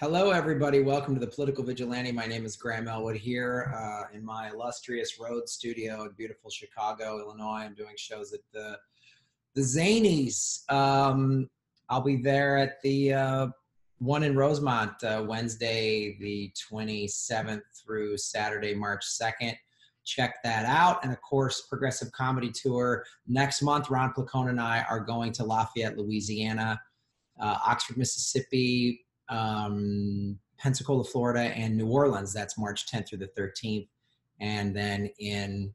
Hello, everybody. Welcome to the Political Vigilante. My name is Graham Elwood here in my illustrious Rhodes studio in beautiful Chicago, Illinois. I'm doing shows at the Zanies. I'll be there at the one in Rosemont Wednesday, the 27th through Saturday, March 2nd. Check that out. And of course, Progressive Comedy Tour next month. Ron Placone and I are going to Lafayette, Louisiana, Oxford, Mississippi, Pensacola, Florida, and New Orleans. That's March 10th through the 13th. And then in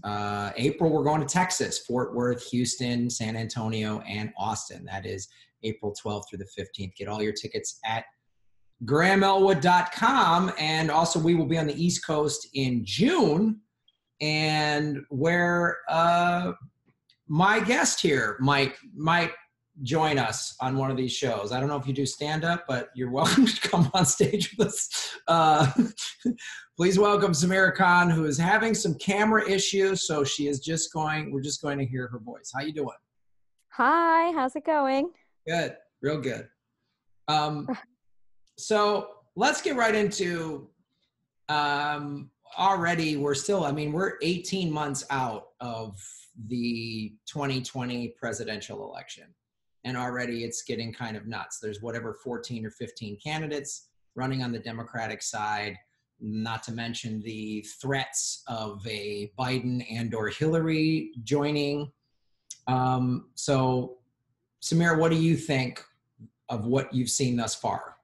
April, we're going to Texas, Fort Worth, Houston, San Antonio, and Austin. That is April 12th through the 15th. Get all your tickets at grahamelwood.com. And also, we will be on the East Coast in June, and where my guest here might join us on one of these shows. I don't know if you do stand-up, but you're welcome to come on stage with us. Please welcome Sameera Khan, who is having some camera issues, so we're just going to hear her voice. How you doing? Hi, how's it going? Good, real good. So let's get right into, already we're 18 months out of the 2020 presidential election. And already it's getting kind of nuts. There's 14 or 15 candidates running on the Democratic side, not to mention the threats of a Biden and or Hillary joining. So, Sameera, what do you think of what you've seen thus far?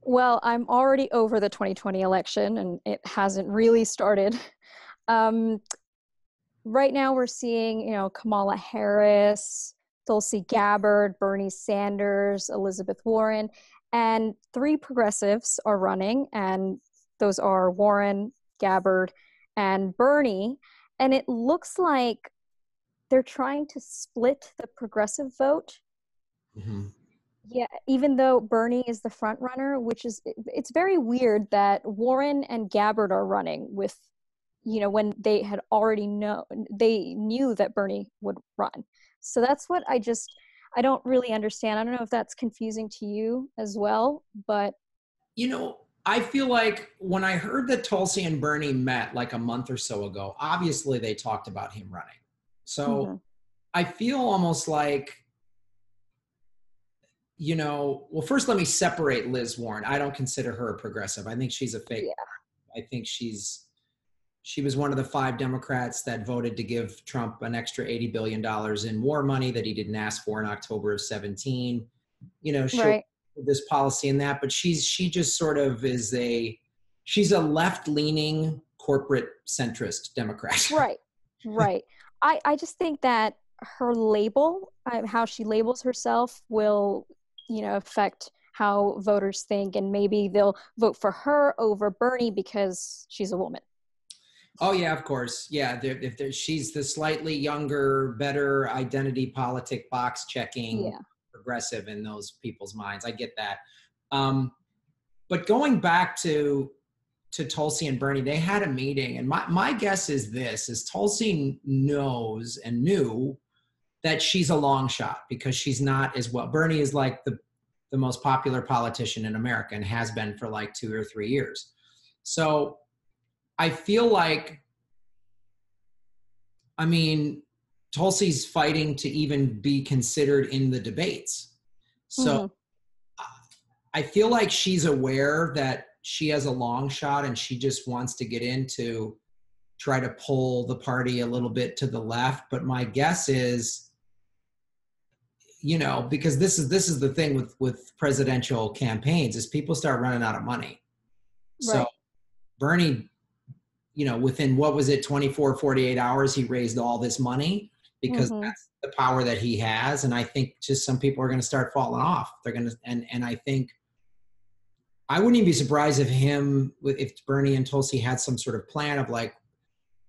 Well, I'm already over the 2020 election, and it hasn't really started. Right now we're seeing, Kamala Harris, Tulsi Gabbard, Bernie Sanders, Elizabeth Warren, and 3 progressives are running, and those are Warren, Gabbard, and Bernie. And it looks like they're trying to split the progressive vote. Mm-hmm. Yeah, even though Bernie is the front runner, it's very weird that Warren and Gabbard are running with, when they had already knew that Bernie would run. So that's what I don't really understand. I don't know if that's confusing to you as well, but. I feel like when I heard that Tulsi and Bernie met like a month or so ago, obviously they talked about him running. So I feel almost like, well, first let me separate Liz Warren. I don't consider her a progressive. I think she's a fake. Yeah. I think she was one of the 5 Democrats that voted to give Trump an extra $80 billion in war money that he didn't ask for in October of 17. Right. This policy and that, but she just sort of she's a left-leaning corporate centrist Democrat. Right. I just think that her label, how she labels herself will, affect how voters think, and maybe they'll vote for her over Bernie because she's a woman. Oh yeah, of course. Yeah, she's the slightly younger, better identity politic box checking progressive in those people's minds. I get that. But going back to Tulsi and Bernie, they had a meeting, and my guess is Tulsi knows and knew that she's a long shot because she's not as well. Bernie is like the most popular politician in America and has been for like 2 or 3 years. So I feel like, Tulsi's fighting to even be considered in the debates. So I feel like she's aware that she has a long shot and she just wants to get in to try to pull the party a little bit to the left. But my guess is, because this is the thing with presidential campaigns is people start running out of money. Right. So Bernie, within 24, 48 hours, he raised all this money because that's the power that he has. And I think just some people are going to start falling off. They're going to, and I think I wouldn't even be surprised if Bernie and Tulsi had some sort of plan of like,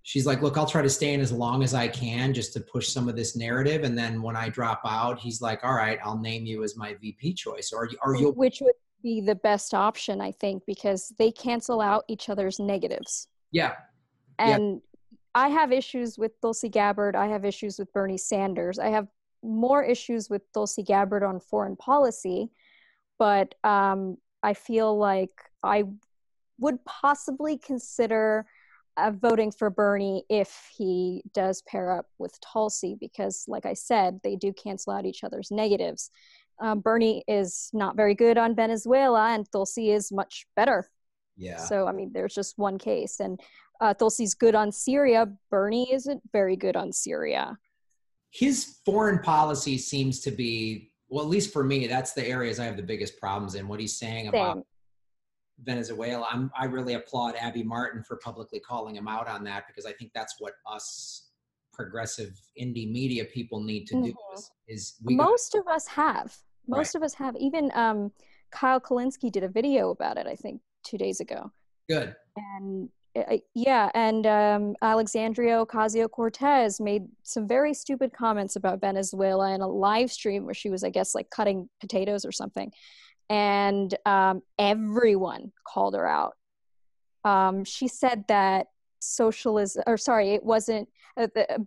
she's like, look, I'll try to stay in as long as I can just to push some of this narrative. And then when I drop out, he's like, all right, I'll name you as my VP choice. Which would be the best option, I think, because they cancel out each other's negatives. Yeah. And I have issues with Tulsi Gabbard. I have issues with Bernie Sanders. I have more issues with Tulsi Gabbard on foreign policy, but I feel like I would possibly consider voting for Bernie if he does pair up with Tulsi, because, like I said, they do cancel out each other's negatives. Bernie is not very good on Venezuela, and Tulsi is much better. Yeah. So, I mean, there's just one case. And Tulsi's good on Syria. Bernie isn't very good on Syria. His foreign policy seems to be, well, at least for me, that's the areas I have the biggest problems in. What he's saying about Venezuela. I really applaud Abby Martin for publicly calling him out on that, because I think that's what us progressive indie media people need to do. Most of us have. Most of us have. Even Kyle Kalinske did a video about it, I think, 2 days ago. Good. And Alexandria Ocasio-Cortez made some very stupid comments about Venezuela in a live stream where she was, I guess, like cutting potatoes or something. And everyone called her out. She said that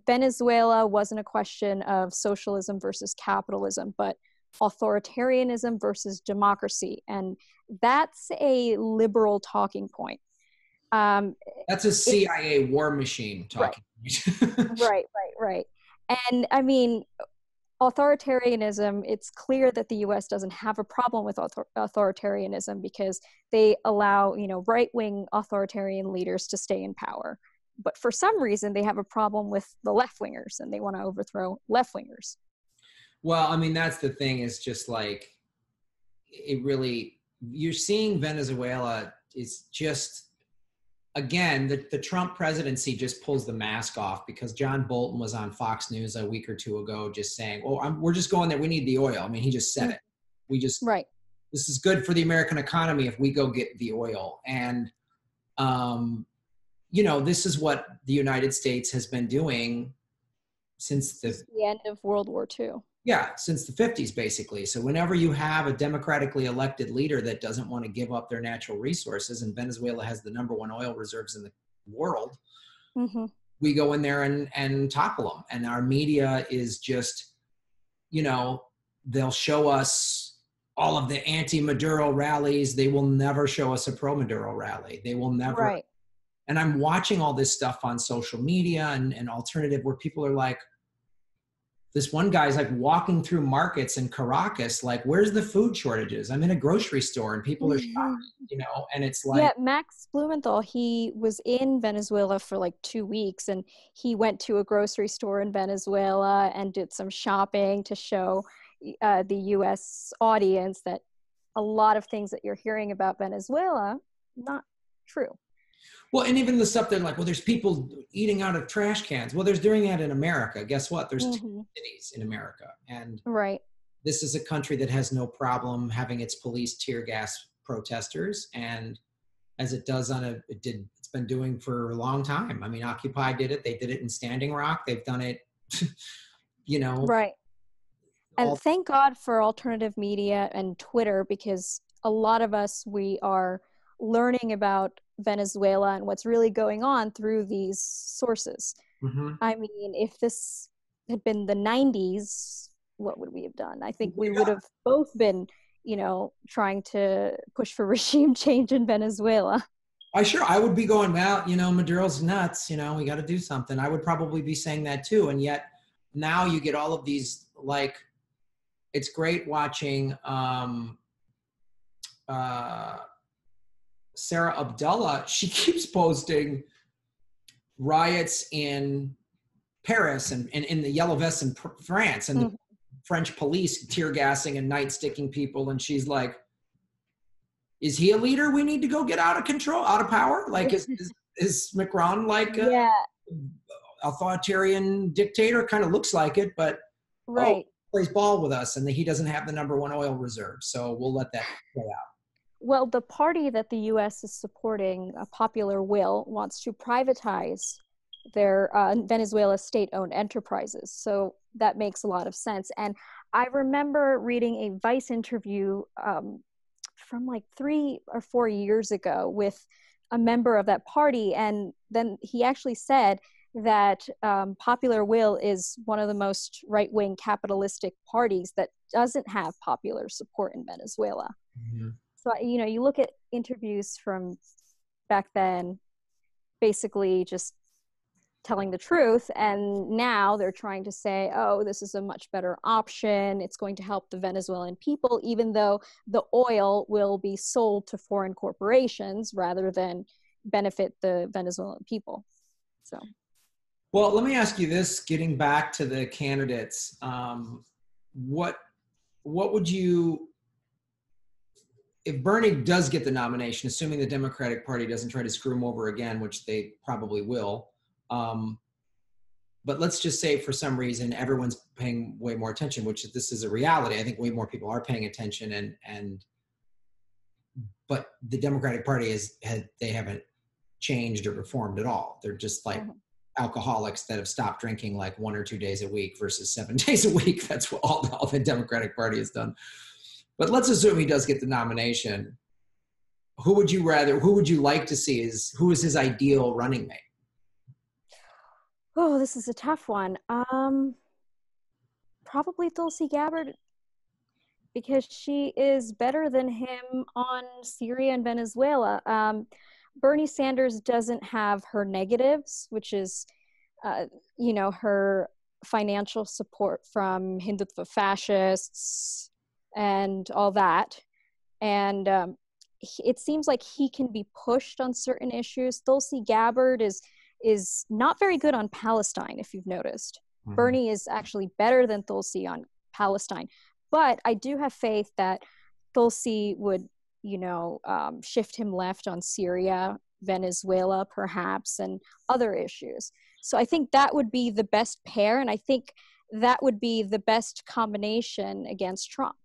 Venezuela wasn't a question of socialism versus capitalism, but authoritarianism versus democracy. And that's a liberal talking point. That's a CIA war machine talking. Right. And I mean, authoritarianism, it's clear that the US doesn't have a problem with authoritarianism, because they allow, right-wing authoritarian leaders to stay in power. But for some reason, they have a problem with the left-wingers, and they want to overthrow left-wingers. Well, I mean, that's the thing, is just like, you're seeing Venezuela is just, again, the Trump presidency just pulls the mask off, because John Bolton was on Fox News a week or two ago just saying, we're just going there. We need the oil. I mean, he just said it. This is good for the American economy if we go get the oil. And, this is what the United States has been doing since the end of World War II. Yeah, since the 50s, basically. So whenever you have a democratically elected leader that doesn't want to give up their natural resources, and Venezuela has the #1 oil reserves in the world, we go in there and topple them. And our media is just, they'll show us all of the anti-Maduro rallies. They will never show us a pro-Maduro rally. They will never. Right. And I'm watching all this stuff on social media and alternative, where people are like, this one guy's like walking through markets in Caracas, like, where's the food shortages? I'm in a grocery store and people are shocked, and it's like. Yeah, Max Blumenthal, he was in Venezuela for like 2 weeks, and he went to a grocery store in Venezuela and did some shopping to show the US audience that a lot of things that you're hearing about Venezuela, not true. Well, and even the stuff they're like, well, there's people eating out of trash cans. Well, there's doing that in America. Guess what? There's 2 cities in America. And this is a country that has no problem having its police tear gas protesters. And as it does it's been doing for a long time. I mean, Occupy did it. They did it in Standing Rock. They've done it, Right. And thank God for alternative media and Twitter, because a lot of us, we are learning about Venezuela and what's really going on through these sources. I mean, if this had been the 90s, what would we have done? I think we would have both been, trying to push for regime change in Venezuela. I would be going, well, Maduro's nuts, we got to do something. I would probably be saying that too. And yet now you get all of these, like, it's great watching Sarah Abdullah. She keeps posting riots in Paris and in the yellow vests in France, and the French police tear gassing and night sticking people. And she's like, is he a leader we need to go get out of control, out of power? Like, is Macron like a authoritarian dictator? Kind of looks like it, but plays ball with us, and he doesn't have the #1 oil reserve. So we'll let that play out. Well, the party that the U.S. is supporting, Popular Will, wants to privatize their Venezuela state-owned enterprises. So that makes a lot of sense. And I remember reading a Vice interview from like 3 or 4 years ago with a member of that party. And then he actually said that Popular Will is one of the most right-wing capitalistic parties that doesn't have popular support in Venezuela. So, you look at interviews from back then, basically just telling the truth, and now they're trying to say, oh, this is a much better option, it's going to help the Venezuelan people, even though the oil will be sold to foreign corporations rather than benefit the Venezuelan people. So, well, let me ask you this, getting back to the candidates, what would you, if Bernie does get the nomination, assuming the Democratic Party doesn't try to screw him over again, which they probably will, but let's just say for some reason everyone's paying way more attention, which this is a reality. I think way more people are paying attention, but the Democratic Party they haven't changed or reformed at all. They're just like alcoholics that have stopped drinking like 1 or 2 days a week versus 7 days a week. That's what all the Democratic Party has done. But let's assume he does get the nomination. Who would you like to see who is his ideal running mate? Oh, this is a tough one. Probably Tulsi Gabbard, because she is better than him on Syria and Venezuela. Bernie Sanders doesn't have her negatives, which is, her financial support from Hindutva fascists and all that. And it seems like he can be pushed on certain issues. Tulsi Gabbard is not very good on Palestine, if you've noticed. Mm-hmm. Bernie is actually better than Tulsi on Palestine. But I do have faith that Tulsi would, shift him left on Syria, Venezuela, perhaps, and other issues. So I think that would be the best pair, and I think that would be the best combination against Trump.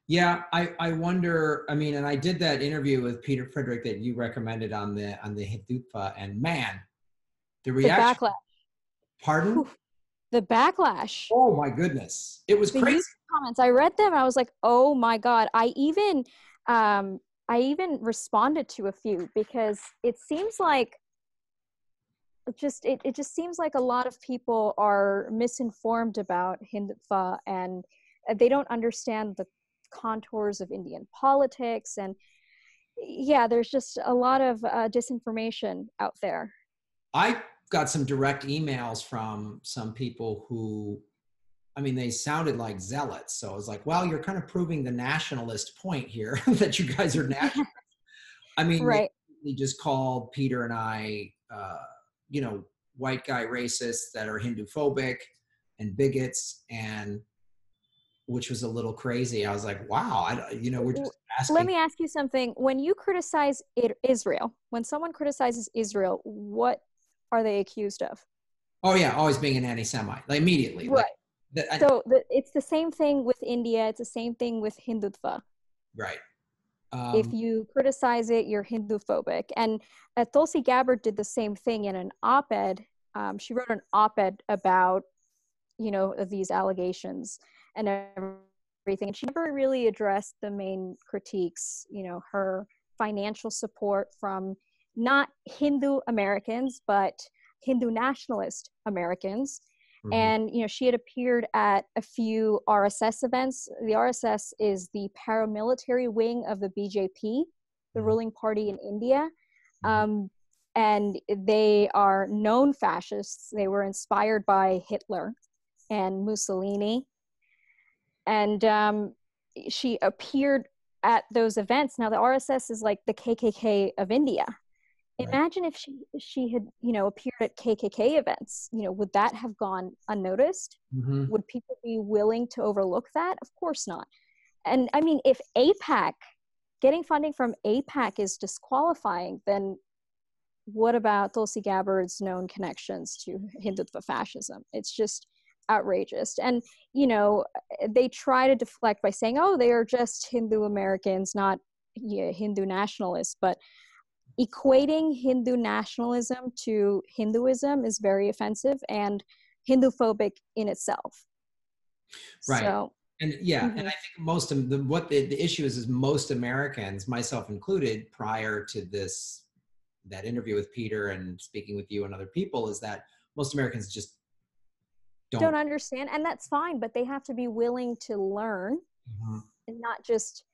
Yeah, I wonder, and I did that interview with Peter Frederick that you recommended on the Hindutva, and man, the reaction. The backlash. Pardon? Oof. The backlash. Oh my goodness. It was crazy. Comments. I read them. I was like, oh my God. I even responded to a few, because it seems like it just seems like a lot of people are misinformed about Hindutva, and they don't understand the contours of Indian politics. And yeah, there's just a lot of disinformation out there. I got some direct emails from some people who, they sounded like zealots. So I was like, well, you're kind of proving the nationalist point here that you guys are nationalists. Right. They just called Peter and I, white guy racists that are Hindu-phobic and bigots, and which was a little crazy. I was like, wow, we're just asking. Let me ask you something. When you criticize Israel, when someone criticizes Israel, what are they accused of? Oh yeah, always being an anti-Semite, like immediately. Right. Like, it's the same thing with India. It's the same thing with Hindutva. Right. If you criticize it, you're Hindu-phobic. And Tulsi Gabbard did the same thing in an op-ed. She wrote an op-ed about, these allegations and everything. And she never really addressed the main critiques, her financial support from not Hindu Americans, but Hindu nationalist Americans. Mm-hmm. And, she had appeared at a few RSS events. The RSS is the paramilitary wing of the BJP, the ruling party in India. And they are known fascists. They were inspired by Hitler and Mussolini. And she appeared at those events. Now, the RSS is like the KKK of India. Right. Imagine if she had, appeared at KKK events, would that have gone unnoticed? Mm-hmm. Would people be willing to overlook that? Of course not. And if getting funding from AIPAC is disqualifying, then what about Tulsi Gabbard's known connections to Hindutva fascism? It's just outrageous. And, they try to deflect by saying, oh, they are just Hindu Americans, not Hindu nationalists. But equating Hindu nationalism to Hinduism is very offensive and Hindu-phobic in itself. Right. So, and yeah, mm-hmm. And I think most of the issue is most Americans, myself included, prior to that interview with Peter and speaking with you and other people, is that most Americans just don't understand. And that's fine, but they have to be willing to learn, mm-hmm. and not just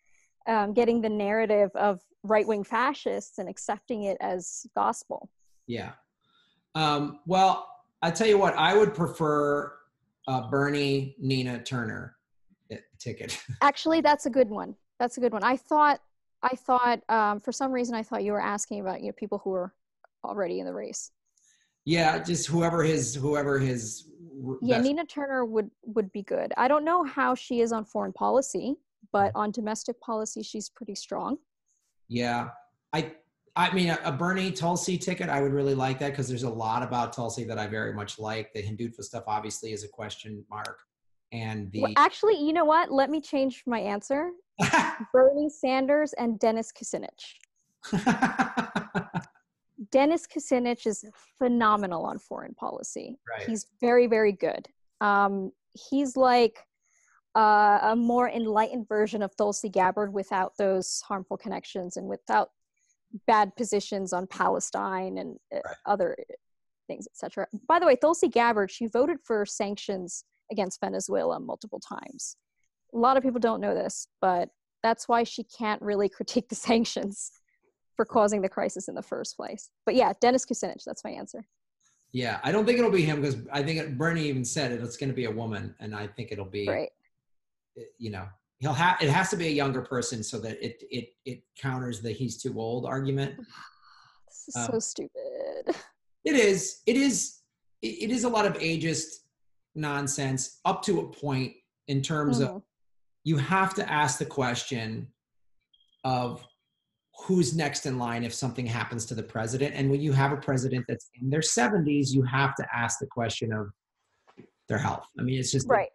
getting the narrative of right-wing fascists and accepting it as gospel. Yeah. Well, I tell you what, I would prefer Bernie Nina Turner ticket. Actually, that's a good one. That's a good one. I thought for some reason I thought you were asking about, you know, people who are already in the race. Yeah, just whoever his Yeah, best. Nina Turner would be good. I don't know how she is on foreign policy, but on domestic policy, she's pretty strong. Yeah, I mean a Bernie Tulsi ticket, I would really like that because there's a lot about Tulsi that I very much like. The Hindutva stuff obviously is a question mark, and Well, the actually, you know what? Let me change my answer. Bernie Sanders and Dennis Kucinich. Dennis Kucinich is phenomenal on foreign policy. Right. He's very, very good. He's like a more enlightened version of Tulsi Gabbard without those harmful connections and without bad positions on Palestine and other things, etc. By the way, Tulsi Gabbard, she voted for sanctions against Venezuela multiple times. A lot of people don't know this, but that's why she can't really critique the sanctions for causing the crisis in the first place. But yeah, Dennis Kucinich, that's my answer. Yeah, I don't think it'll be him because I think Bernie even said it's going to be a woman, and I think it'll be, right. You know, it has to be a younger person so that it counters the he's too old argument. This is so stupid. It is a lot of ageist nonsense up to a point in terms of you have to ask the question of who's next in line if something happens to the president. And when you have a president that's in their 70s, you have to ask the question of their health. I mean, it's just right.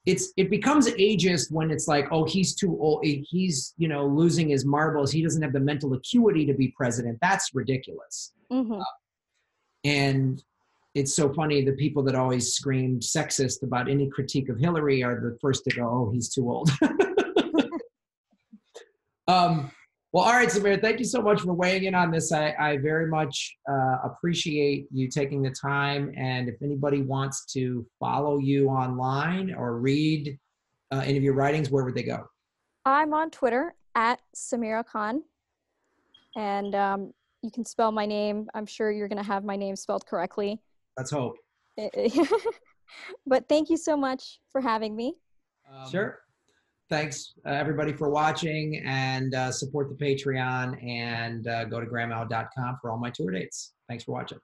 It becomes ageist when it's like, oh, he's too old. He's, you know, losing his marbles. He doesn't have the mental acuity to be president. That's ridiculous. And it's so funny. The people that always screamed sexist about any critique of Hillary are the first to go, oh, he's too old. Well, all right, Sameera, thank you so much for weighing in on this. I very much appreciate you taking the time. And if anybody wants to follow you online or read any of your writings, where would they go? I'm on Twitter at Sameera Khan. And you can spell my name. I'm sure you're going to have my name spelled correctly. Let's hope. But thank you so much for having me. Sure. Thanks, everybody, for watching, and support the Patreon, and go to grahamelwood.com for all my tour dates. Thanks for watching.